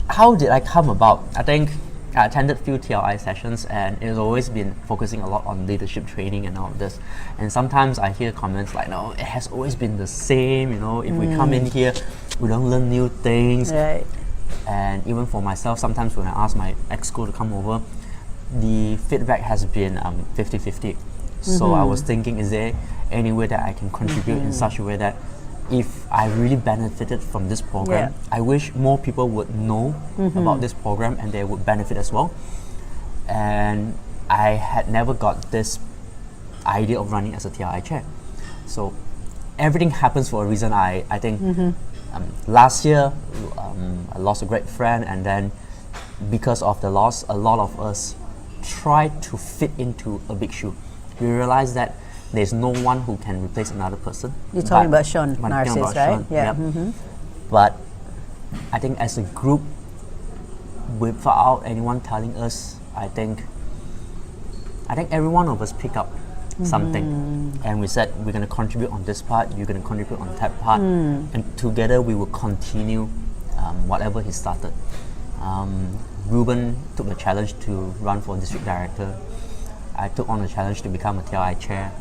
How did I come about? I think I attended few TLI sessions, and it has always been focusing a lot on leadership training and all of this. And sometimes I hear comments like, no, it has always been the same, if we come in here, we don't learn new things. Right. And even for myself, sometimes when I ask my exco to come over, the feedback has been 50-50. So I was thinking, is there any way that I can contribute in such a way that if I really benefited from this program, I wish more people would know about this program and they would benefit as well. And I had never got this idea of running as a TLI chair. So everything happens for a reason. I think last year I lost a great friend, and then because of the loss, a lot of us tried to fit into a big shoe. We realized that there's no one who can replace another person. You're talking about Sean Narcis, right? Sean, Yeah. But I think as a group, without anyone telling us, I think every one of us pick up something, and we said we're going to contribute on this part, you're going to contribute on that part, and together we will continue whatever he started. Ruben took the challenge to run for district director. I took on the challenge to become a TLI chair.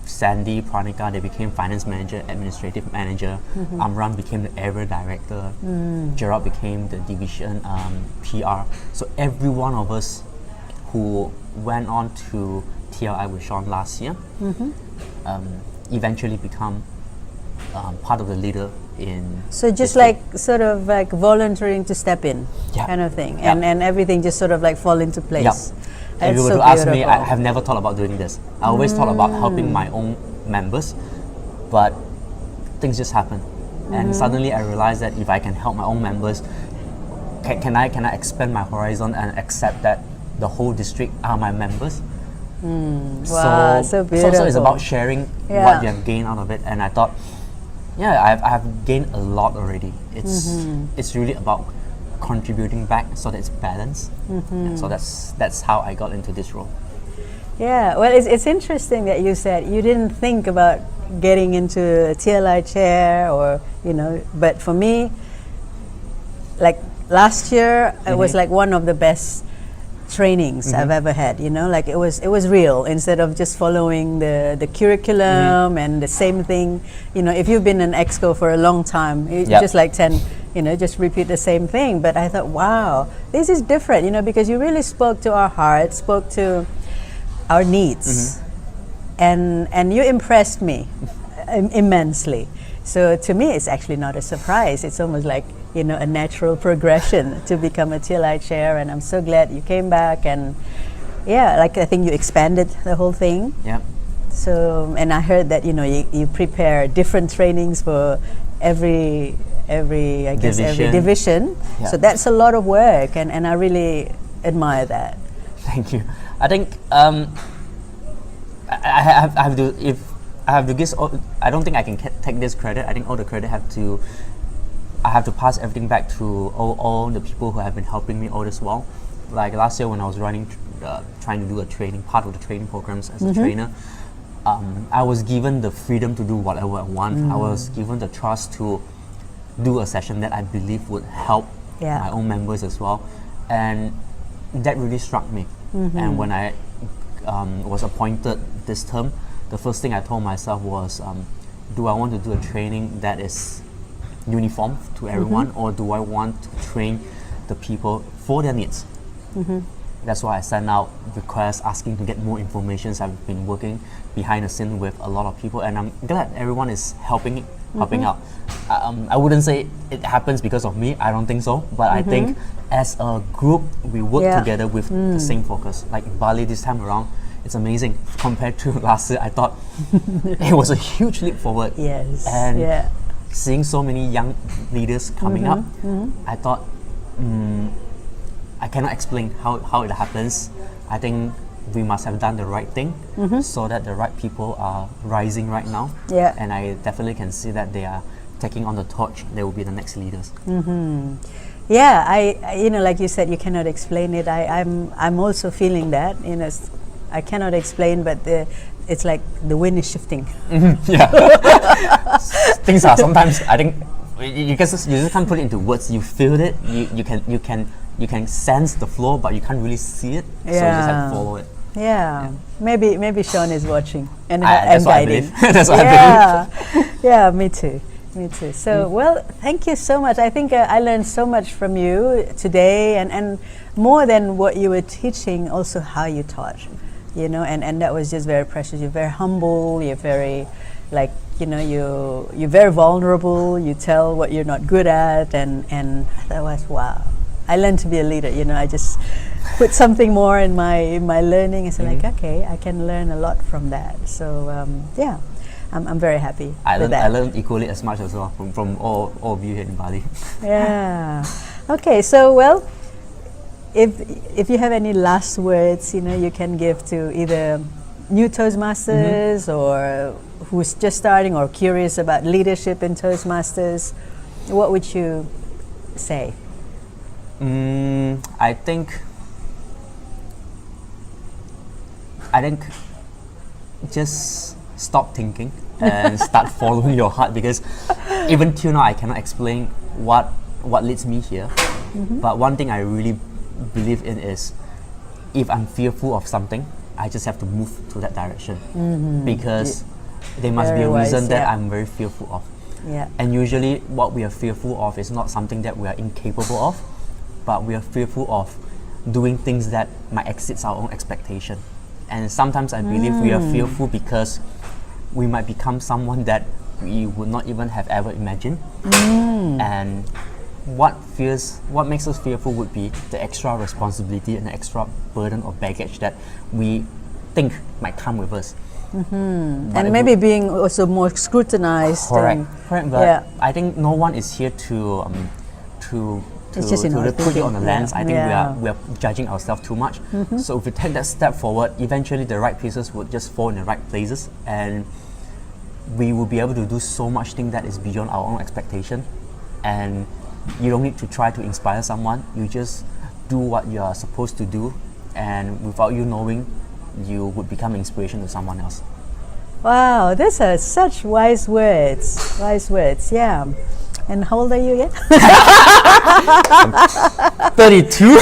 Sandy, Pranika, they became finance manager, administrative manager. Amran became the area director. Gerald became the division PR. So every one of us who went on to TLI with Sean last year eventually become part of the leader in. So just like sort of like volunteering to step in, kind of thing, and everything just sort of like fall into place. If you were to ask me, I have never thought about doing this. I always thought about helping my own members, but things just happen. And suddenly I realized that if I can help my own members, can I expand my horizon and accept that the whole district are my members? Wow, so beautiful. So it's about sharing what you have gained out of it. And I thought, I have gained a lot already. It's really about contributing back so that it's balanced. And so that's how I got into this role. Yeah, well, it's interesting that you said you didn't think about getting into a TLI chair or, but for me, like last year, it was like one of the best trainings I've ever had, like it was real instead of just following the curriculum and the same thing. If you've been an exco for a long time, you just like just repeat the same thing. But I thought, wow, this is different, because you really spoke to our hearts, spoke to our needs, and you impressed me immensely. So to me, it's actually not a surprise. It's almost like a natural progression to become a TLI chair, and I'm so glad you came back. And I think you expanded the whole thing. So, and I heard that you prepare different trainings for every division. So that's a lot of work, and I really admire that. Thank you. I think I have to, if I have to give, I don't think I can take this credit. I think all the credit I have to pass everything back to all the people who have been helping me all this while. Like last year when I was running, trying to do part of the training programs as a trainer, I was given the freedom to do whatever I want. I was given the trust to do a session that I believe would help my own members as well. And that really struck me. And when I was appointed this term, the first thing I told myself was, do I want to do a training that is uniform to everyone, or do I want to train the people for their needs? That's why I sent out requests asking to get more information. So I've been working behind the scene with a lot of people, and I'm glad everyone is helping out. I wouldn't say it happens because of me, I don't think so, but I think as a group we work together with the same focus. Like in Bali this time around, it's amazing compared to last year. I thought it was a huge leap forward. And seeing so many young leaders coming up, I thought I cannot explain how it happens. I think we must have done the right thing so that the right people are rising right now. And I definitely can see that they are taking on the torch. They will be the next leaders. I like you said, you cannot explain it. I'm also feeling that. I cannot explain, but it's like the wind is shifting. things are sometimes, I think, you just can't put it into words. You feel it. You can sense the flow, but you can't really see it. So you just have to follow it. Yeah. Maybe Sean is watching and That's what I guiding. believe. That's what I believe. Yeah, me too. So, well, thank you so much. I think I learned so much from you today, and more than what you were teaching, also how you taught, and that was just very precious. You're very humble. You're very, you're very vulnerable. You tell what you're not good at, and that was wow. I learned to be a leader. I just put something more in my learning, and so okay, I can learn a lot from that. So yeah. I'm very happy with that. I learned equally as much as well from all of you here in Bali. Yeah. Okay, so well, if you have any last words, you can give to either new Toastmasters or who's just starting or curious about leadership in Toastmasters, what would you say? I think just stop thinking and start following your heart, because even till now I cannot explain what leads me here. But one thing I really believe in is, if I'm fearful of something, I just have to move to that direction, because there must be a reason that I'm very fearful of. Yeah. And usually what we are fearful of is not something that we are incapable of, but we are fearful of doing things that might exceed our own expectation. And sometimes I believe we are fearful because we might become someone that we would not even have ever imagined. And what makes us fearful would be the extra responsibility and the extra burden or baggage that we think might come with us. And maybe being also more scrutinized. Correct. But I think no one is here to put it on the lens. I think we are judging ourselves too much. So if we take that step forward, eventually the right pieces would just fall in the right places, and we will be able to do so much thing that is beyond our own expectation. And you don't need to try to inspire someone. You just do what you are supposed to do, and without you knowing, you would become inspiration to someone else. Wow, these are such wise words. Yeah. And how old are you again? 32.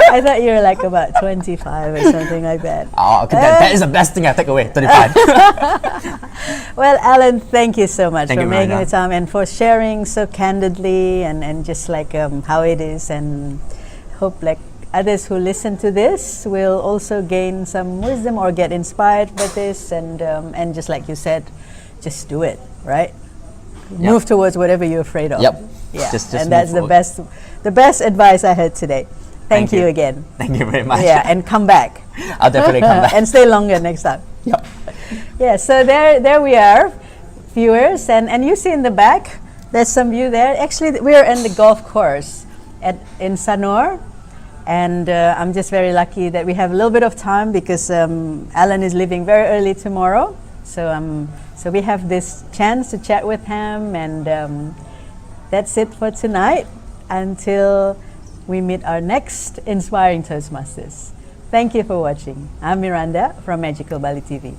I thought you were like about 25 or something like that. Oh, okay, that is the best thing I take away, 35. Well, Alan, thank you so much Thank for you, making Miranda. the time and for sharing so candidly and just like how it is, and hope like others who listen to this will also gain some wisdom or get inspired by this, and just like you said, just do it, right? Move towards whatever you're afraid of. Yep. Yeah. Just and that's move the best advice I heard today. Thank you again. Thank you very much. Yeah, and come back. I'll definitely come back. And stay longer next time. Yep. Yeah, so there we are, viewers, and you see in the back, there's some view there. Actually, we're in the golf course in Sanur, and I'm just very lucky that we have a little bit of time because Alan is leaving very early tomorrow. So we have this chance to chat with him, and that's it for tonight until we meet our next Inspiring Toastmasters. Thank you for watching. I'm Miranda from Magical-Bali TV.